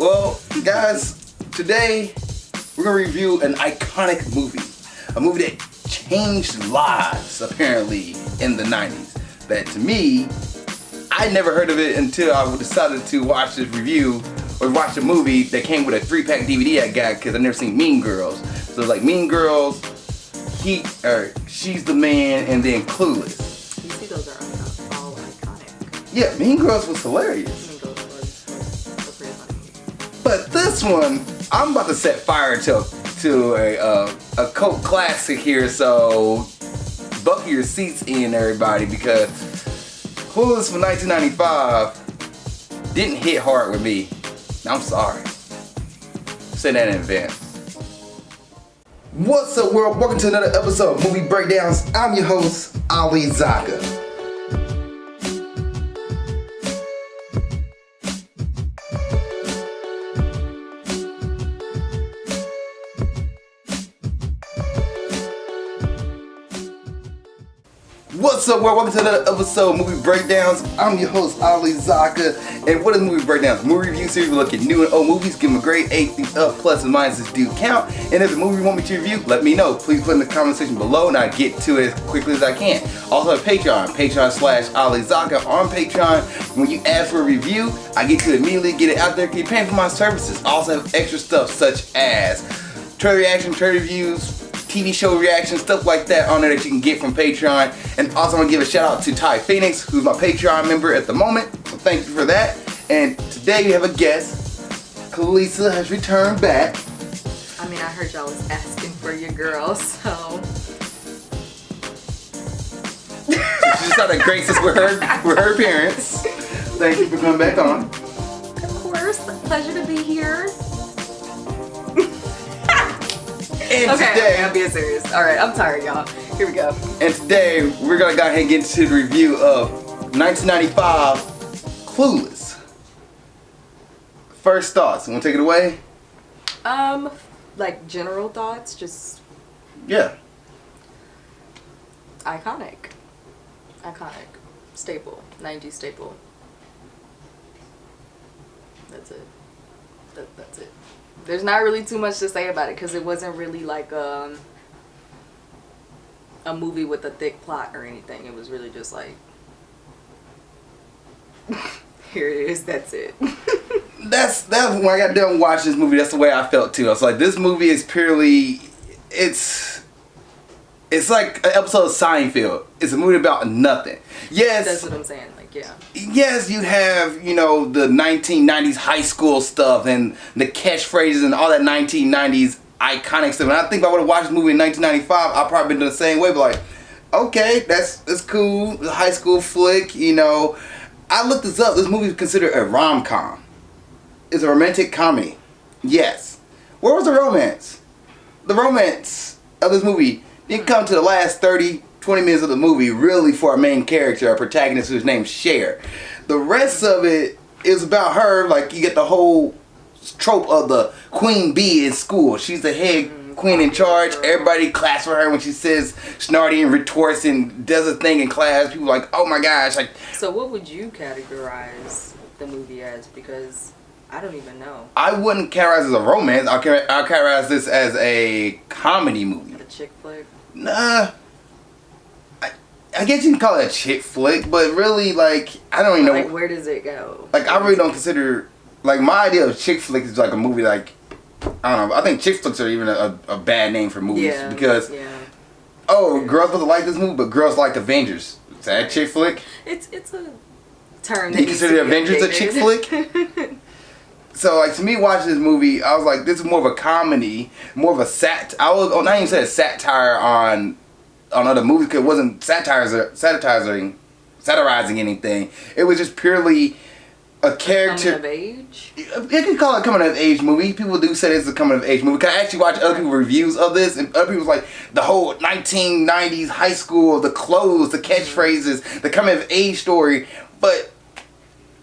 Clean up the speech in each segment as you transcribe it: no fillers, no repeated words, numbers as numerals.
Well, guys, today we're going to review an iconic movie. A movie that changed lives, apparently, in the 90s. That, to me, I never heard of it until I decided to watch this review or watch a movie that came with a 3-pack DVD I got because I never seen Mean Girls. So, like, Mean Girls, She's the Man, and then Clueless. You see, those are all iconic. Yeah, Mean Girls was hilarious. Mean Girls was pretty funny. But this one, I'm about to set fire to a cult classic here, so buckle your seats in, everybody, because Clueless from 1995 didn't hit hard with me. I'm sorry. Say that in advance. What's up, world? Welcome to another episode of Movie Breakdowns. I'm your host, Ali Zakka. What's up, world? Welcome to another episode of Movie Breakdowns. I'm your host, Ali Zakka. And what is Movie Breakdowns? Movie review series. We look at new and old movies, give them a grade, 8 things up, plus and minuses do count. And if the movie you want me to review, let me know. Please put in the comment section below and I'll get to it as quickly as I can. Also at Patreon, Patreon/Ali Zakka on Patreon. When you ask for a review, I get to it immediately, get it out there, keep paying for my services. I also have extra stuff such as trailer reaction, trailer reviews, TV show reactions, stuff like that on there that you can get from Patreon. And also I want to give a shout out to Ty Phoenix, who's my Patreon member at the moment. So thank you for that. And today we have a guest. Kalisa has returned back. I mean, I heard y'all was asking for your girl, so. She just started to grace us with her appearance. Thank you for coming back on. Of course, pleasure to be here. And okay, today, I'm being serious. Alright, I'm tired, y'all. Here we go. And today, we're going to go ahead and get into the review of 1995 Clueless. First thoughts. You want to take it away? Like general thoughts, just Yeah. iconic. Staple. 90s staple. That's it. That's it. There's not really too much to say about it because it wasn't really like a movie with a thick plot or anything. It was really just like, here it is, that's it. That's when I got done watching this movie, that's the way I felt too. I was like, this movie is purely, it's like an episode of Seinfeld. It's a movie about nothing. Yes. That's what I'm saying, like, yeah. Yes, you have, the 1990s high school stuff and the catchphrases and all that 1990s iconic stuff. And I think if I would have watched this movie in 1995, I'd probably been the same way, but like, okay, that's cool. It's a high school flick, I looked this up. This movie is considered a rom-com. It's a romantic comedy. Yes. Where was the romance? The romance of this movie didn't come to the last 30, 20 minutes of the movie, really, for our main character, our protagonist, whose name's Cher. The rest of it is about her, like, you get the whole trope of the queen bee in school. She's the head queen in charge. Everybody claps for her when she says snarty and retorts and does a thing in class. People are like, oh my gosh. Like, so what would you categorize the movie as? Because I don't even know. I wouldn't categorize it as a romance. I'll categorize this as a comedy movie. A chick flick? Nah. I guess you can call it a chick flick, but really, like, I don't even know. Like, where does it go? Like, I really don't consider, like, my idea of chick flick is like a movie like, I don't know, I think chick flicks are even a bad name for movies. Yeah, because, girls supposed to like this movie, but girls like Avengers. Is that a chick flick? It's a term Do you consider Avengers a chick flick? So, like, to me, watching this movie, I was like, this is more of a comedy, more of a I was not even say a satire on other movies, because it wasn't satirizing anything. It was just purely a character. Coming of age? You can call it a coming of age movie. People do say it's a coming of age movie. Cause I actually watched other people's reviews of this, and other people's like the whole 1990s high school, the clothes, the catchphrases, the coming of age story. But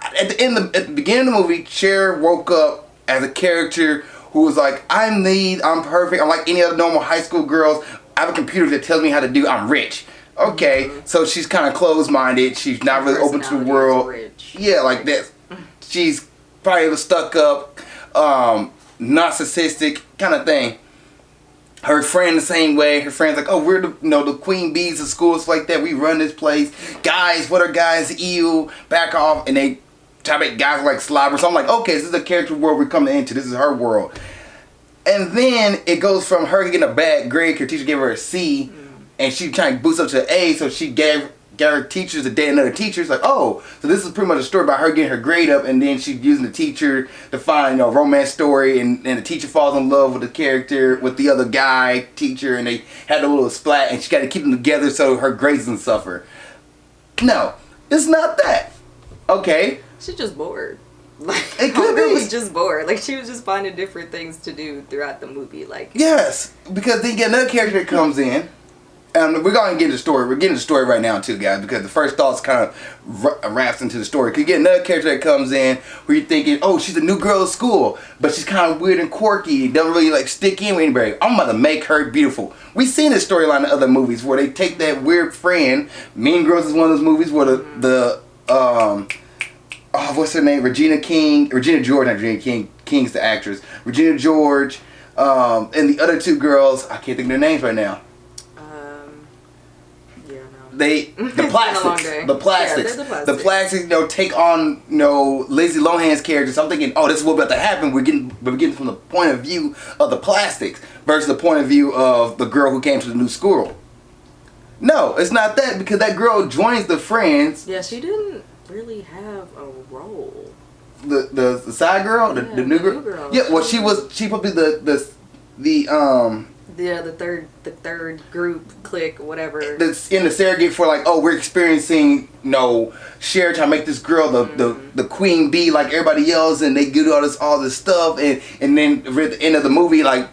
at the beginning of the movie, Cher woke up as a character who was like, I'm perfect. I'm like any other normal high school girls. I have a computer that tells me how to do. I'm rich. Okay, so she's kind of closed-minded. She's not really open to the world. Rich. Yeah, like this. She's probably stuck up. narcissistic kind of thing. Her friend the same way. Her friend's like, oh, we're the queen bees of schools like that. We run this place. Guys, what are guys? Ew. Back off. And they try to make guys like slobber. So I'm like, okay, this is the character world we're coming into. This is her world. And then it goes from her getting a bad grade. Her teacher gave her a C. And she trying to boost up to an A. So she gave her teachers a day another teacher. It's like, oh, so this is pretty much a story about her getting her grade up, and then she's using the teacher to find a romance story, and the teacher falls in love with the character, with the other guy teacher, and they had a little splat, and she got to keep them together so her grades doesn't suffer. No, it's not that. Okay. She's just bored. Like, it could be. was just bored. Like, she was just finding different things to do throughout the movie. Like, yes, because then you get another character that comes in. And we're going to get into the story. We're getting the story right now too, guys, because the first thoughts kind of wraps into the story. Because you get another character that comes in where you're thinking, oh, she's a new girl at school, but she's kind of weird and quirky. Doesn't really like stick in with anybody. I'm about to make her beautiful. We've seen this storyline in other movies where they take that weird friend. Mean Girls is one of those movies where what's her name? Regina George, not Regina King. King's the actress. Regina George, and the other two girls, I can't think of their names right now. The plastics, take on, Lindsay Lohan's character. So I'm thinking, oh, this is what's about to happen. We're getting from the point of view of the plastics versus the point of view of the girl who came to the new school. No, it's not that, because that girl joins the friends. Yeah, she didn't really have a role. The side girl, the new girl. Yeah, well, she probably the third group, clique, whatever. That's in the surrogate for like, oh, we're experiencing, Cher trying to make this girl the queen bee like everybody else, and they do all this stuff, and then at the end of the movie, like,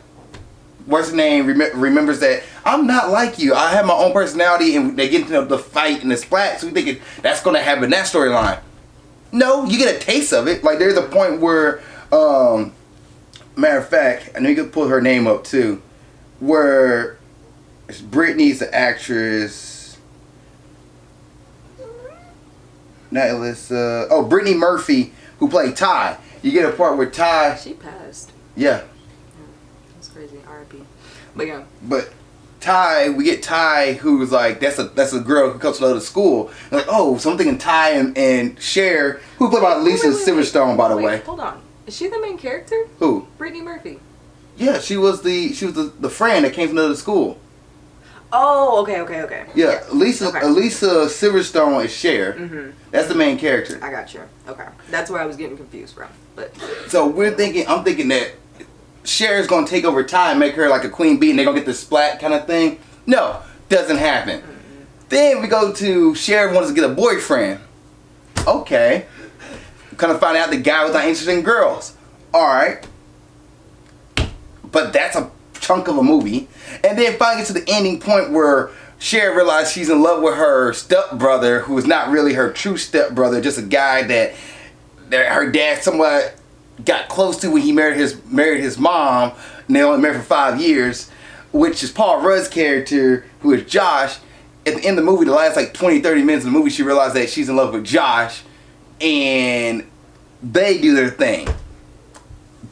what's her name remembers that I'm not like you. I have my own personality, and they get into the fight and the splat. So we thinking that's gonna happen in that storyline. No, you get a taste of it. Like, there's a point where, matter of fact, I know you can pull her name up too, where Brittany's the actress, not Alyssa. Oh, Brittany Murphy, who played Ty. You get a part where Ty. She passed. Yeah. That's crazy. R.I.P. But yeah. But Ty, we get Ty, who's like, that's a girl who comes to another school. And like, oh, so I'm thinking Ty and Cher, who played by Lisa Silverstone, by the way. Hold on. Is she the main character? Who? Brittany Murphy. Yeah, she was the friend that came from another school. Oh, okay. Yeah, Lisa Silverstone is Cher. Mm-hmm. That's the main character. I got you. Okay, that's where I was getting confused from. But so I'm thinking that Cher's gonna take over Ty and make her like a queen bee, and they're gonna get this splat kind of thing. No, doesn't happen. Mm-hmm. Then we go to Cher wants to get a boyfriend. Okay, kind of find out the guy was not interested in girls. All right. But that's a chunk of a movie. And then finally get to the ending point where Cher realized she's in love with her stepbrother, who is not really her true stepbrother, just a guy that her dad somewhat got close to when he married his mom, and they only married for 5 years, which is Paul Rudd's character, who is Josh. At the end of the movie, the last like 20, 30 minutes of the movie, she realized that she's in love with Josh, and they do their thing.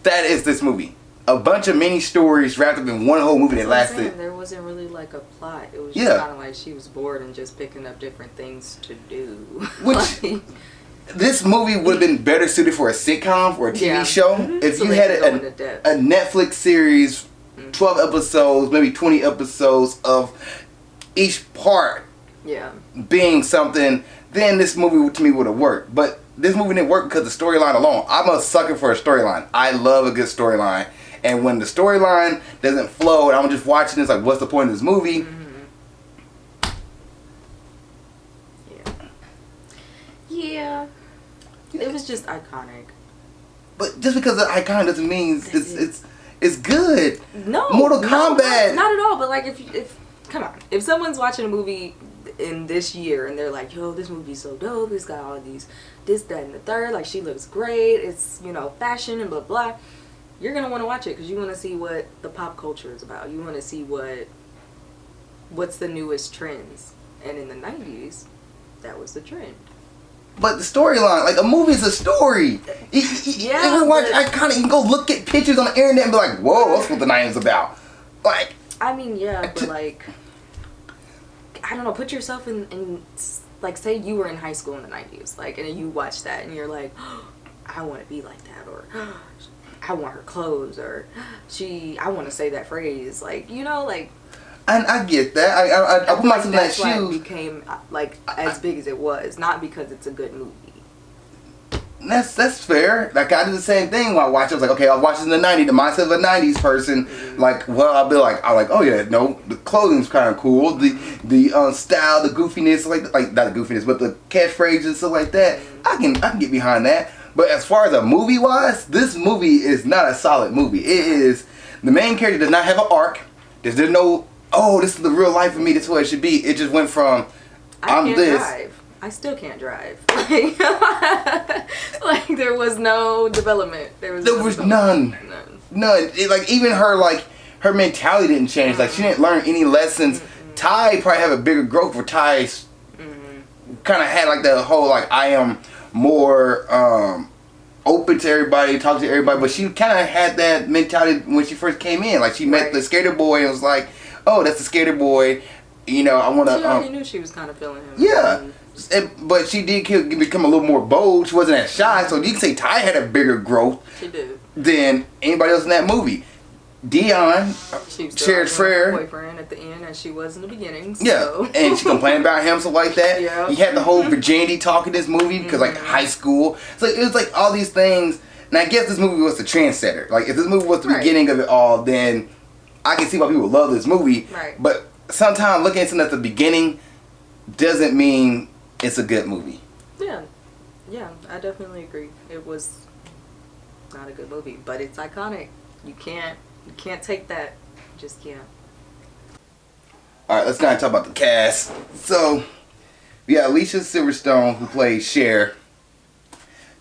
That is this movie. A bunch of mini stories wrapped up in one whole movie that lasted. There wasn't really like a plot. It was just kind of like she was bored and just picking up different things to do. Which this movie would have been better suited for a sitcom or a TV show if you had a Netflix series, 12 episodes, maybe 20 episodes of each part being something. Then this movie to me would have worked. But this movie didn't work because the storyline alone. I'm a sucker for a storyline. I love a good storyline. And when the storyline doesn't flow, and I'm just watching this, like, what's the point of this movie? Mm-hmm. Yeah. It was just iconic. But just because it's iconic doesn't mean it's good. No. Mortal Kombat. Not at all. But like, if come on, if someone's watching a movie in this year and they're like, yo, this movie's so dope. It's got all these this, that, and the third. Like, she looks great. It's fashion and blah blah. You're going to want to watch it because you want to see what the pop culture is about. You want to see what's the newest trends. And in the 90s, that was the trend. But the storyline, like a movie is a story. Yeah. You can go look at pictures on the internet and be like, whoa, that's what the 90s about. Like. I mean, yeah, but like, I don't know. Put yourself in like, say you were in high school in the 90s, like, and you watch that and you're like, oh, I want to be like that, or I want her clothes, or I want to say that phrase, like, you know, like. And I get that. I put myself in that shoes. That's why it became like as big as it was, not because it's a good movie. That's fair. Like, I did the same thing when I watched it. I was like, okay, I was watching the 90s, the mindset of a 90s person. Like, well, I'll be like, oh yeah, no, the clothing's kind of cool. The style, the goofiness, like not the goofiness, but the catchphrases and stuff like that. I can get behind that. But as far as a movie wise, this movie is not a solid movie. It is, the main character does not have an arc. There's no, oh, this is the real life of me, this is what it should be. It just went from, I'm this. Drive. I still can't drive. Like there was no development. There was none. Like even her mentality didn't change. Like she didn't learn any lessons. Ty probably have a bigger growth for Ty's. Kind of had like the whole like I am more open to everybody, talk to everybody. But she kind of had that mentality when she first came in. Like she met the skater boy and was like, oh, that's the skater boy. You know, I want to. She already knew she was kind of feeling him. Yeah. But she did become a little more bold. She wasn't as shy, so you can say Ty had a bigger growth than anybody else in that movie. Dion, Cher's boyfriend at the end, as she was in the beginning. So. Yeah, and she complained about him, so like that. Yeah. You had the whole virginity talk in this movie because like high school. So it was like all these things. And I guess this movie was the trendsetter. Like if this movie was the beginning of it all, then I can see why people love this movie. Right. But sometimes looking at something at the beginning doesn't mean it's a good movie. Yeah, I definitely agree. It was not a good movie, but it's iconic. You can't take that. You just can't. All right, let's kind of talk about the cast. So, we got Alicia Silverstone who plays Cher.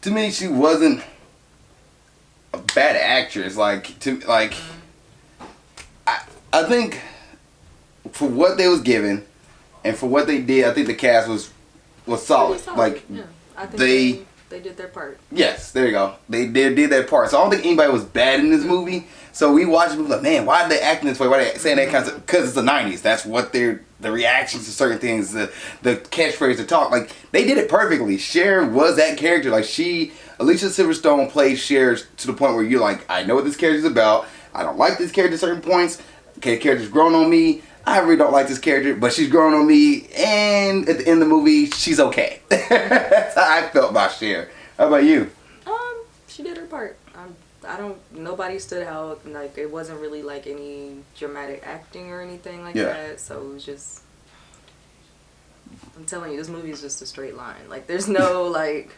To me, she wasn't a bad actress. I think for what they was given and for what they did, I think the cast was solid. Like I think they did their part. Yes, there you go. They did their part. So I don't think anybody was bad in this movie. So we watched the movie like, man, why did they act in this way? Why are they saying that kind of? Because it's the 90s. That's what the reactions to certain things, the catchphrase, the talk. Like they did it perfectly. Cher was that character. Like Alicia Silverstone plays Cher to the point where you're like, I know what this character's about. I don't like this character at certain points. Okay, the character's grown on me. I really don't like this character, but she's growing on me, and at the end of the movie, she's okay. That's how I felt about Cher. How about you? She did her part. Nobody stood out. Like, it wasn't really, like, any dramatic acting or anything like that, so it was just, I'm telling you, this movie is just a straight line. Like, there's no, like...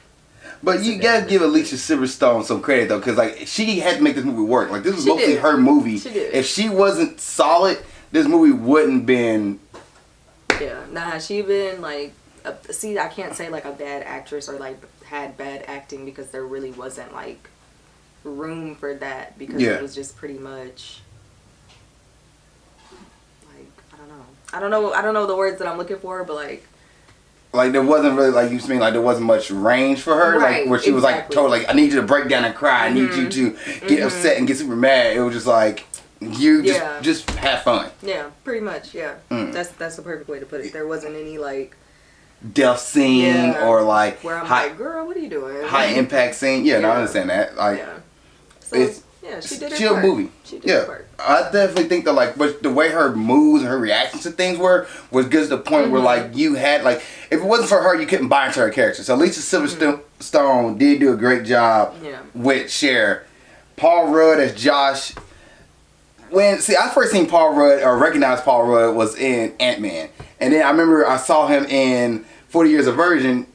But you gotta give Alicia Silverstone some credit, though, because, like, she had to make this movie work. Like, this was mostly her movie. She did. If she wasn't solid, this movie wouldn't been... Yeah, nah, she been, like... See, I can't say, like, a bad actress or, like, had bad acting because there really wasn't, like, room for that because it was just pretty much... Like, I don't know the words that I'm looking for, but, like... Like, there wasn't really, like, you mean, like, there wasn't much range for her? Right, like, where she was, like, totally, like, I need you to break down and cry. I need you to get upset and get super mad. It was just, like... You just have fun. Yeah, pretty much. Yeah, that's the perfect way to put it. There wasn't any like death scene or like where I'm like, girl, what are you doing? High impact scene. Yeah, no, I understand that. Like, so, she did her chill part. Movie. She did her part. I definitely think that like, but the way her moves and her reactions to things was good to the point where like you had like, if it wasn't for her, you couldn't buy into her character. So Alicia Silverstone did do a great job with Cher. Paul Rudd as Josh. I first seen Paul Rudd or recognized Paul Rudd was in Ant-Man, and then I remember I saw him in 40 Year Old Virgin.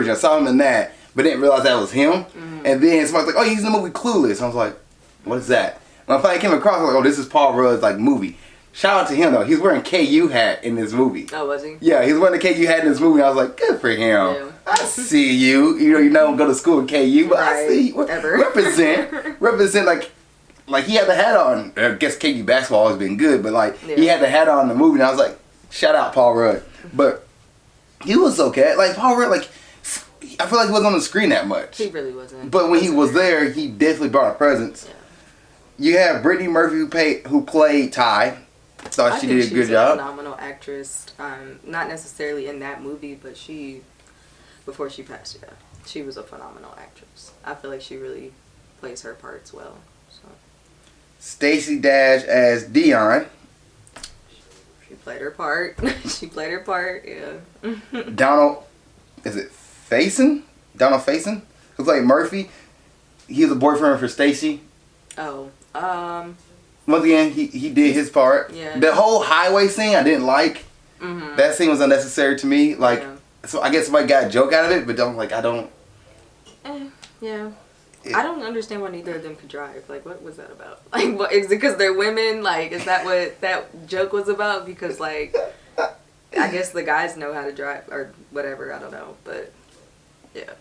I saw him in that, but didn't realize that was him. And then somebody's like, "Oh, he's in the movie Clueless." I was like, "What is that?" When I finally came across, I was like, "Oh, this is Paul Rudd's like movie." Shout out to him though. He's wearing KU hat in this movie. Oh, was he? Yeah, he's wearing the KU hat in this movie. I was like, good for him. Yeah. I see you. You don't go to school with KU, but I see you. Represent like he had the hat on. I guess KU basketball has been good, but like he had the hat on in the movie, and I was like, shout out Paul Rudd. But He was okay. Like Paul Rudd, like I feel like he wasn't on the screen that much. He really wasn't. But when he was there, he definitely brought a presence. Yeah. You have Brittany Murphy who played Ty. Thought she did a good job. She's a phenomenal actress. Not necessarily in that movie, but before she passed, yeah, she was a phenomenal actress. I feel like she really plays her parts well. So. Stacey Dash as Dion. She played her part. She played her part. Yeah. Donald, is it Faison? Donald Faison, who played Murphy. He was a boyfriend for Stacey. Oh. Once again, he did his part. Yeah. The whole highway scene I didn't like. Mm-hmm. That scene was unnecessary to me. Like, yeah. So I guess somebody got a joke out of it, but I don't. Yeah. I don't understand why neither of them could drive. Like, what was that about? Like, what, is it because they're women? Like, is that what that joke was about? Because, like, I guess the guys know how to drive or whatever. I don't know, but yeah.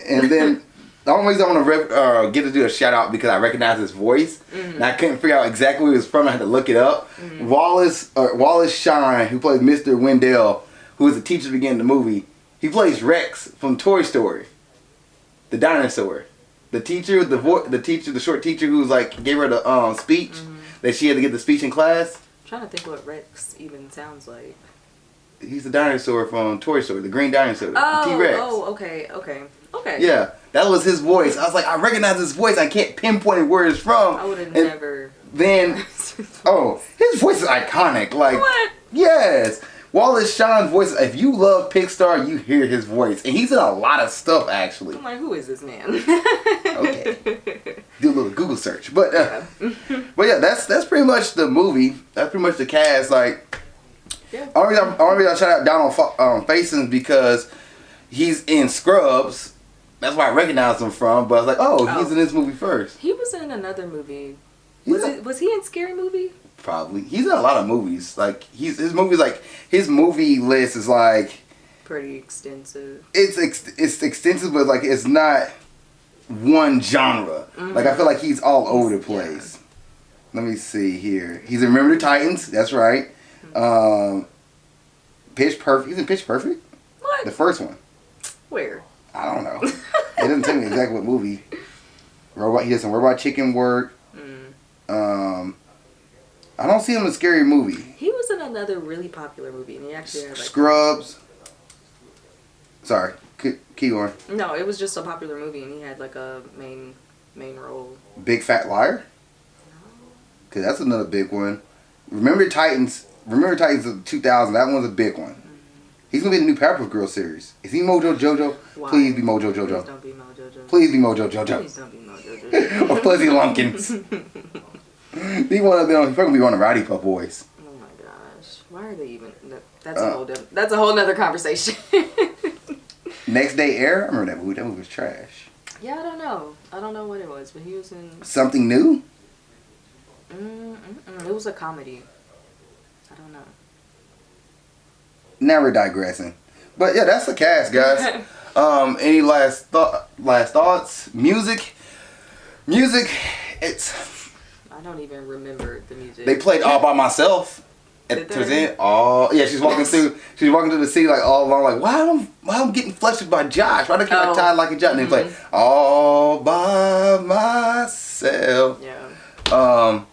And then the only reason I want to get to do a shout out because I recognize his voice, and I couldn't figure out exactly where he was from. I had to look it up. Wallace Shawn, who plays Mr. Wendell, who is the teacher at the beginning of the movie. He plays Rex from Toy Story, the dinosaur. The teacher, the short teacher who's like gave her the speech that she had to get the speech in class. I'm trying to think what Rex even sounds like. He's the dinosaur from Toy Story, the green dinosaur, the T-Rex. Oh, okay. Yeah, that was his voice. I was like, I recognize his voice. I can't pinpoint where it's from. I would have never. Then, his voice is iconic. Like, what? Yes. Wallace Shawn's voice, if you love Pixar, you hear his voice. And he's in a lot of stuff, actually. I'm like, who is this man? Okay. Do a little Google search. But yeah, that's pretty much the movie. That's pretty much the cast. Like, yeah. only reason I shout out Donald Faison because he's in Scrubs. That's where I recognize him from. But I was like, he's in this movie first. He was in another movie. Was he in Scary Movie? Probably. He's in a lot of movies. Like his movie list is like pretty extensive. It's extensive, but like it's not one genre. Like I feel like he's all over the place. Yeah. Let me see here. He's in Remember the Titans. That's right. Pitch Perfect. He's in Pitch Perfect. What? The first one. Where? I don't know. It doesn't tell me exactly what movie. He does some Robot Chicken work. I don't see him in a Scary Movie. He was in another really popular movie, and he actually had like Scrubs. Sorry, keep going. No, it was just a popular movie, and he had like a main role. Big Fat Liar. No. Cause that's another big one. Remember Titans of 2000. That one's a big one. He's gonna be in the new Powerpuff Girls series. Is he Mojo Jojo? Why? Please be Mojo Jojo. Please don't be Mojo Jojo. Please be Mojo Jojo. Please don't be Mojo Jojo. Or Fuzzy Lumpkins. Be one of them. He's probably gonna be one of Rowdy Pup Boys. Oh my gosh! Why are they even? That's a whole nother conversation. Next Day Air. I remember that movie. That movie was trash. Yeah, I don't know. I don't know what it was, but he was in Something New. It was a comedy. I don't know. Now we're digressing, but yeah, that's the cast, guys. Any last thoughts? Music. It's. I don't even remember the music. They played All By Myself. At present, she's walking through the city like all along, like why I'm getting flustered by Josh? Why do I keep my tie like a Josh? And they play All By Myself. Yeah.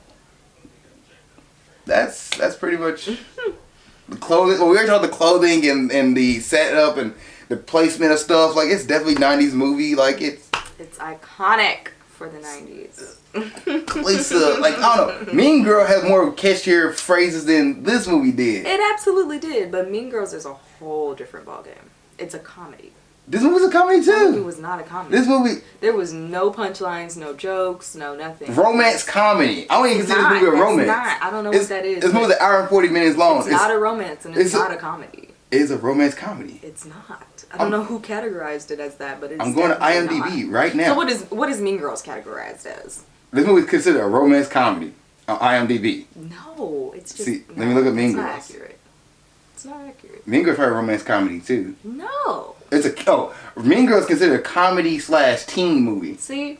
That's pretty much the clothing. Well, we already talked about the clothing and the setup and the placement of stuff. Like it's definitely 90s movie. Like it's iconic for the 90s. Lisa, like I don't know, Mean Girl has more catchier phrases than this movie did. It absolutely did, but Mean Girls is a whole different ballgame. It's a comedy. This movie's a comedy too. This movie was not a comedy. This movie, there was no punchlines, no jokes, no nothing. Romance comedy. I don't even consider this movie a romance. I don't know what that is. This movie's an hour and 40 minutes long. It's not a romance, and it's not a comedy. It's a romance comedy. It's not. I don't know who categorized it as that, but it's. I'm going to IMDb right now. So what is Mean Girls categorized as? This movie is considered a romance comedy on IMDb. No, it's just. See, let me look at Mean Girls. It's not accurate. It's not accurate. Mean Girls are a romance comedy too. No. Mean Girls is considered a comedy/teen movie. See,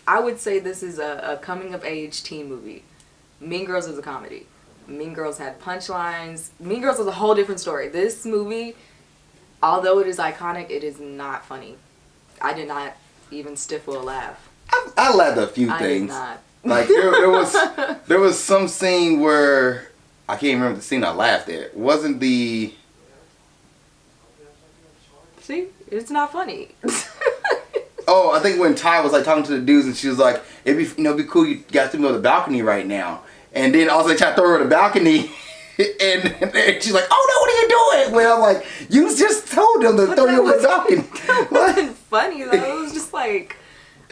I would say this is a coming of age teen movie. Mean Girls is a comedy. Mean Girls had punchlines. Mean Girls was a whole different story. This movie Although it is iconic, it is not funny. I did not even stifle a laugh. I laughed at a few I things. did not. Like there was some scene where I can't even remember the scene I laughed at. Wasn't the See, it's not funny. Oh, I think when Ty was like talking to the dudes and she was like, it'd be it'd be cool you got to me on the balcony right now. And then also they tried to throw her on the balcony and she's like, oh no, what are you doing? When I'm like, you just told them to throw you on the balcony. That wasn't funny though. It was just like,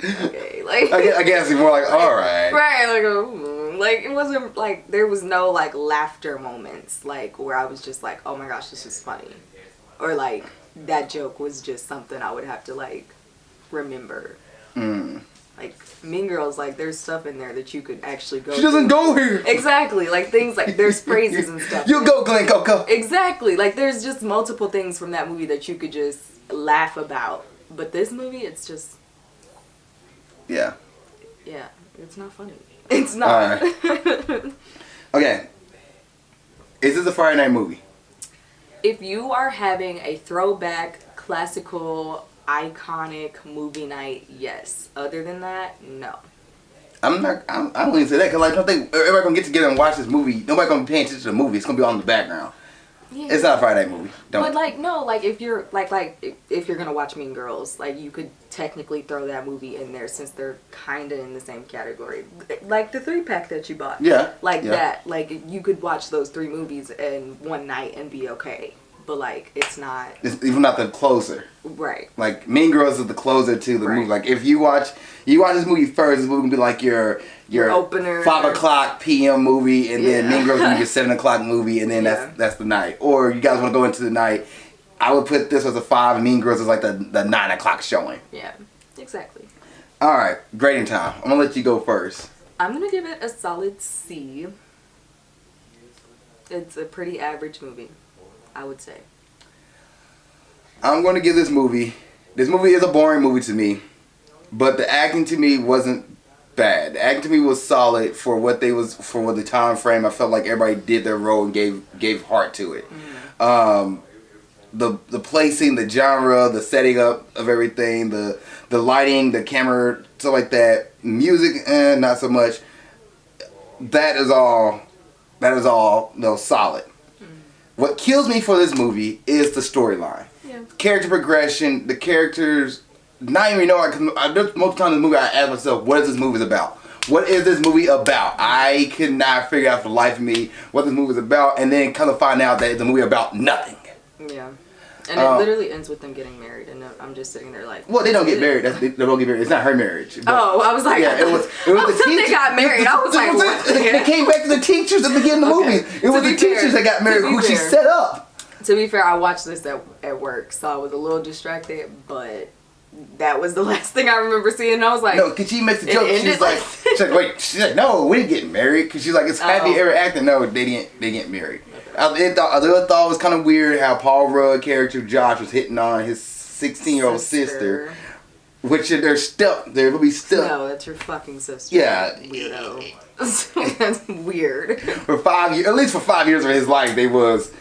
okay, like I guess it's more like, alright. right, like it wasn't like there was no like laughter moments like where I was just like, oh my gosh, this is funny, or like that joke was just something I would have to like remember. Like Mean Girls, like there's stuff in there that you could actually go. She doesn't go here. Exactly, like things like there's phrases and stuff. You go, Glen Coco. Exactly, like there's just multiple things from that movie that you could just laugh about. But this movie, it's just yeah, it's not funny. It's not. Alright. Okay, is this a Friday night movie? If you are having a throwback, classical, iconic movie night, yes. Other than that, no. I don't even say that because like, I don't think everybody gonna get together and watch this movie. Nobody gonna be paying attention to the movie. It's gonna be on in the background. Yeah. It's not a Friday night movie. Don't. But like no, like if you're if you're gonna watch Mean Girls, like you could technically throw that movie in there since they're kinda in the same category. Like the 3-pack that you bought. Yeah. Like yeah. that. Like you could watch those 3 movies in one night and be okay. But like it's not. It's even not the closer. Right. Like Mean Girls is the closer to the Right. movie. Like if you watch this movie first, this movie gonna be like your opener, 5:00 p.m. movie, and then Yeah. Mean Girls gonna be your 7:00 movie, and then Yeah. that's the night. Or you guys want to go into the night. I would put this as a 5, and Mean Girls is like the 9:00 showing. Yeah. Exactly. All right, grading time. I'm gonna let you go first. I'm gonna give it a solid C. It's a pretty average movie, I would say. I'm going to give this movie is a boring movie to me, but the acting to me wasn't bad. The acting to me was solid for what the time frame. I felt like everybody did their role and gave heart to it. The placing, the genre, the setting up of everything, the lighting, the camera, stuff like that. Music, not so much. That is all solid. What kills me for this movie is the storyline. Yeah. Character progression, the characters, not even know. There's multiple times in the movie I ask myself, what is this movie about? What is this movie about? I could not figure out for the life of me what this movie is about, and then kind of find out that it's a movie about nothing. Yeah. And it literally ends with them getting married, and I'm just sitting there like. Well, they don't get married. They don't get married. It's not her marriage. But, I was like, yeah, it was the teachers. They got married. I was like, what? They came back to the teachers at the beginning of the movie. It was the teachers that got married who she set up. To be fair, I watched this at work, so I was a little distracted, but that was the last thing I remember seeing. And I was like, no, because she makes the joke. She's like, wait, she's like, no, we didn't get married. Because she's like, it's happy ever acting. No, they didn't get married. I thought it was kind of weird how Paul Rudd character Josh was hitting on his 16-year-old sister. Which they're gonna be stuck. No, that's your fucking sister. Yeah. Weirdo. That's weird. For 5 years, at least for 5 years of his life, they was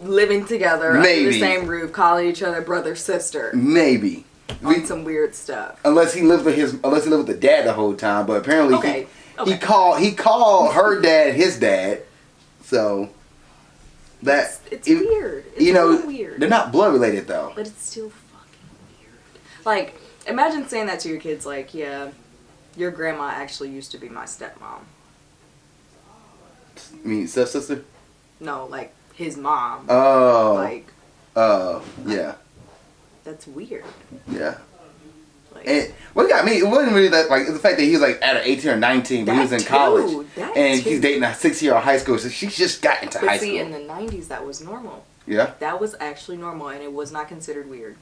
living together under the same roof, calling each other brother, sister. Maybe. On some weird stuff. Unless he lived with the dad the whole time, but apparently he called her dad his dad. So that it's weird. It's really weird. They're not blood related though. But it's still fucking weird. Like, imagine saying that to your kids, like, yeah, your grandma actually used to be my stepmom. You mean stepsister? No, like his mom. Oh. Like. Yeah. That's weird. Yeah. Like, and what got me, it wasn't really that, like, the fact that he was like at 18 or 19, but he was in college. And he's dating a 6-year-old high school, so she just got into high school. But see, in the 90s, that was normal. Yeah? That was actually normal, and it was not considered weird.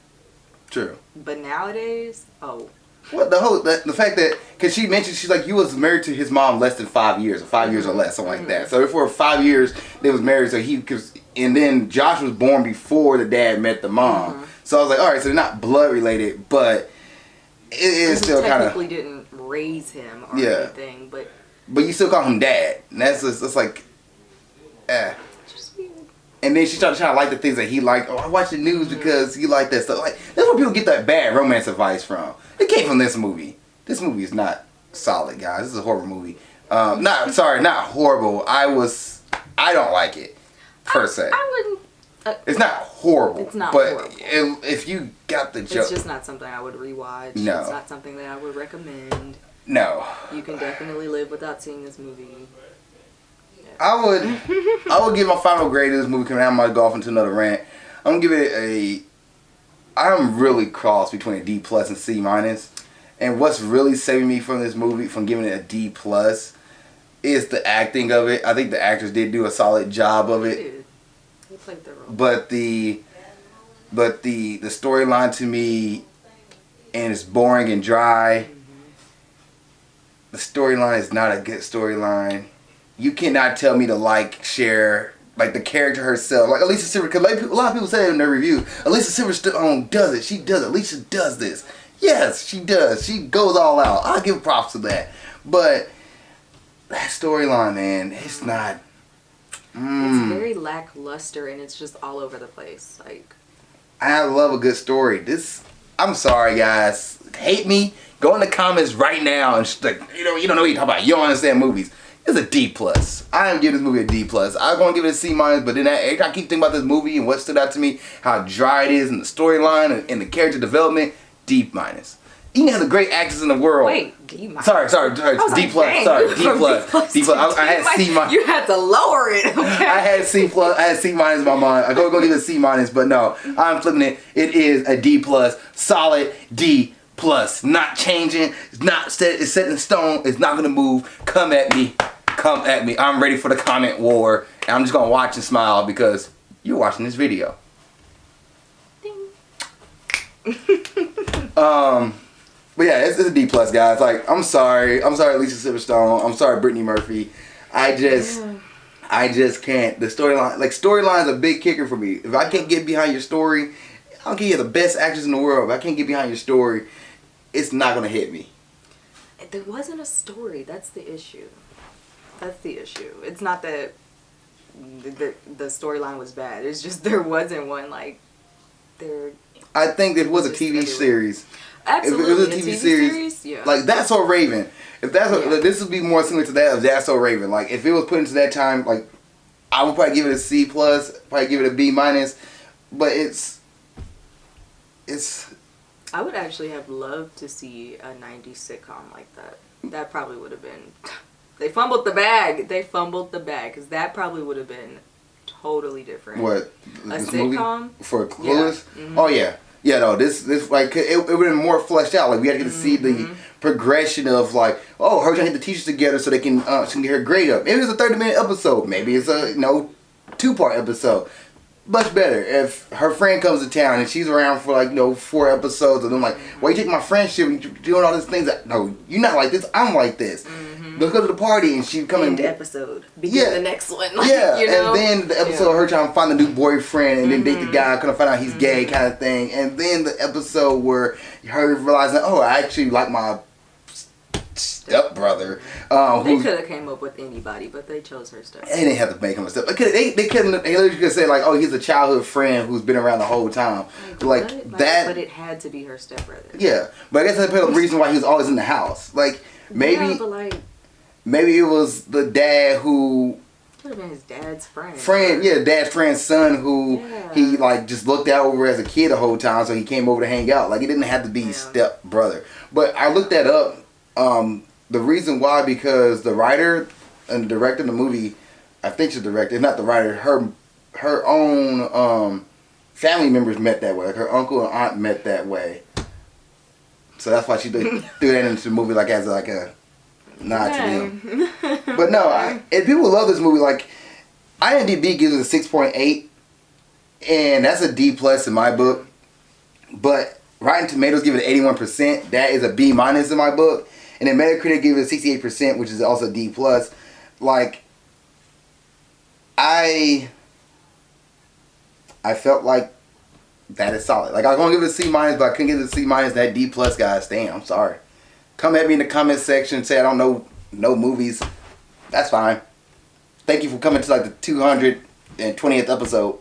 True. But nowadays, Well, the fact that, because she mentioned, she's like, you was married to his mom less than 5 years, or 5 years or less, something like that. So for 5 years, they was married, so and then Josh was born before the dad met the mom. So I was like, all right, so they're not blood related, but it is still kind of. Technically didn't raise him or anything, but you still call him dad, and that's like, it's just weird. And then she started trying to like the things that he liked. Oh, I watch the news because you like that stuff. Like, that's where people get that bad romance advice from. It came from this movie. This movie is not solid, guys. This is a horror movie. Not horrible. I don't like it, per se. I wouldn't. It's not horrible. It's not but horrible. If you got the joke. It's just not something I would rewatch. No. It's not something that I would recommend. No. You can definitely live without seeing this movie. I would give my final grade to this movie coming out. I'm gonna go off into another rant. I'm gonna give it I'm really crossed between a D plus and C minus. And what's really saving me from this movie from giving it a D plus is the acting of it. I think the actors did do a solid job of it. They played their role. But the storyline to me, and it's boring and dry. The storyline is not a good storyline. You cannot tell me to share, the character herself. Like Alicia Silverstone, because a lot of people say in their review, Alicia Silverstone does it. She does it. Alicia does this. Yes, she does. She goes all out. I'll give props to that. But that storyline, man, it's not. It's very lackluster and it's just all over the place. I love a good story. I'm sorry, guys. Hate me? Go in the comments right now and you don't know what you're talking about. You don't understand movies. It's a D plus. I am giving this movie a D plus. I'm gonna give it a C minus, but then I keep thinking about this movie and what stood out to me, how dry it is, and the storyline and the character development. D minus. You can have the great actors in the world. Wait, D minus. Sorry, D plus. Dang. Sorry, D plus. D plus. I had C minus. You had to lower it. Okay. I had C plus. I had C minus in my mind. I'm gonna give it a C minus, but no, I'm flipping it. It is a D plus. Solid D plus. Not changing. It's not set. It's set in stone. It's not gonna move. Come at me. Come at me. I'm ready for the comment war. And I'm just gonna watch and smile because you're watching this video. Ding. But yeah, it's a D plus, guys. I'm sorry, Alicia Silverstone. I'm sorry, Brittany Murphy. I just can't. The storyline's a big kicker for me. If I can't get behind your story, I'll give you the best actors in the world. If I can't get behind your story, it's not gonna hit me. There wasn't a story. That's the issue. It's not that the storyline was bad. It's just there wasn't one. I think it was a TV series. Absolutely, if it was a TV series, yeah. That's So Raven. If that's this would be more similar to that of That's So Raven. If it was put into that time, I would probably give it a C plus, probably give it a B minus, but it's. I would actually have loved to see a 90s sitcom like that. That probably would have been. They fumbled the bag. Because that probably would have been totally different. What? A sitcom? For Clueless? Yeah. Mm-hmm. Oh, yeah. Yeah, no, this it would have been more fleshed out. We had to get to see the progression of her trying to get the teachers together so they can she can get her grade up. Maybe it's a 30-minute episode. Maybe it's a 2-part episode. Much better if her friend comes to town and she's around for 4 episodes and I'm why you taking my friendship and you're doing all these things? No, you're not like this. I'm like this. Let's go to the party and she coming. End episode. Begin the next one. Yeah, and then the episode of her trying to find a new boyfriend and then date the guy, kind of find out he's gay, kind of thing. And then the episode where her realizing, I actually like my stepbrother. They could have came up with anybody, but they chose her stepbrother. They didn't have to make him a step. They couldn't. They literally could say he's a childhood friend who's been around the whole time. That. But it had to be her stepbrother. Yeah, but I guess that's the reason why he was always in the house. Maybe. Yeah, but maybe it was the dad who. Could have been his dad's friend. Dad's friend's son who he just looked out over as a kid the whole time, so he came over to hang out. It didn't have to be step brother. But I looked that up. The reason why, because the writer and the director of the movie, I think she's the director, not the writer, her own family members met that way. Her uncle and aunt met that way. So that's why she threw that into the movie as a nod to them. But no, and people love this movie. IMDb gives it a 6.8, and that's a D plus in my book. But Rotten Tomatoes give it 81%. That is a B minus in my book. And then Metacritic gave it a 68%, which is also D plus. I felt like that is solid. I was gonna give it a C minus, but I couldn't give it a C minus. That D plus, guys, damn, I'm sorry. Come at me in the comment section and say I don't know no movies. That's fine. Thank you for coming to the 200 and 20th episode.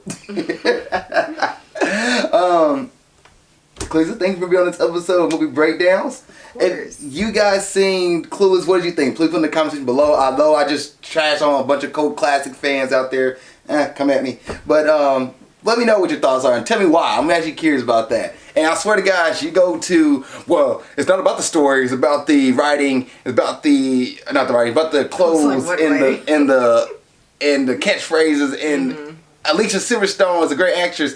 Clueless, thank you for being on this episode of Movie Breakdowns. If you guys seen Clueless, what did you think? Please put in the comment section below. Although I just trash on a bunch of cult classic fans out there, come at me. But let me know what your thoughts are and tell me why. I'm actually curious about that. And I swear to gosh, you go to, well, it's not about the story, it's about the writing, it's about the, not the writing, but the clothes and the catchphrases, and Alicia Silverstone is a great actress.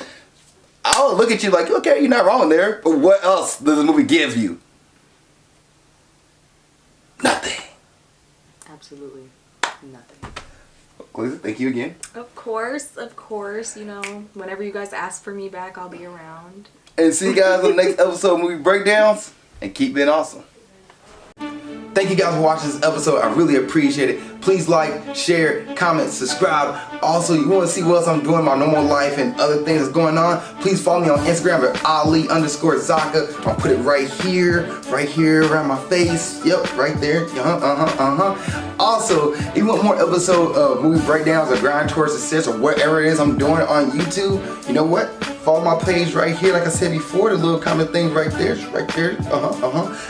I'll look at you like, okay, you're not wrong there, but what else does the movie give you? Nothing. Absolutely nothing. Clueless, thank you again. Of course, you know, whenever you guys ask for me back, I'll be around. And see you guys on the next episode of Movie Breakdowns, and keep being awesome. Thank you guys for watching this episode. I really appreciate it. Please like, share, comment, subscribe. Also, you want to see what else I'm doing in my normal life and other things that's going on, please follow me on Instagram at Ali_Zakka. I'll put it right here around my face. Yep, right there. Also, if you want more episodes of Movie Breakdowns or Grind Towards Success or whatever it is I'm doing on YouTube, you know what? Follow my page right here, like I said before, the little comment thing right there,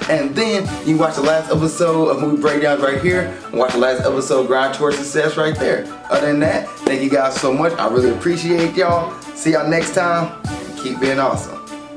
And then you can watch the last episode of Movie Breakdowns right here, and watch the last episode of Grind Towards Success right there. Other than that, thank you guys so much. I really appreciate y'all. See y'all next time, and keep being awesome.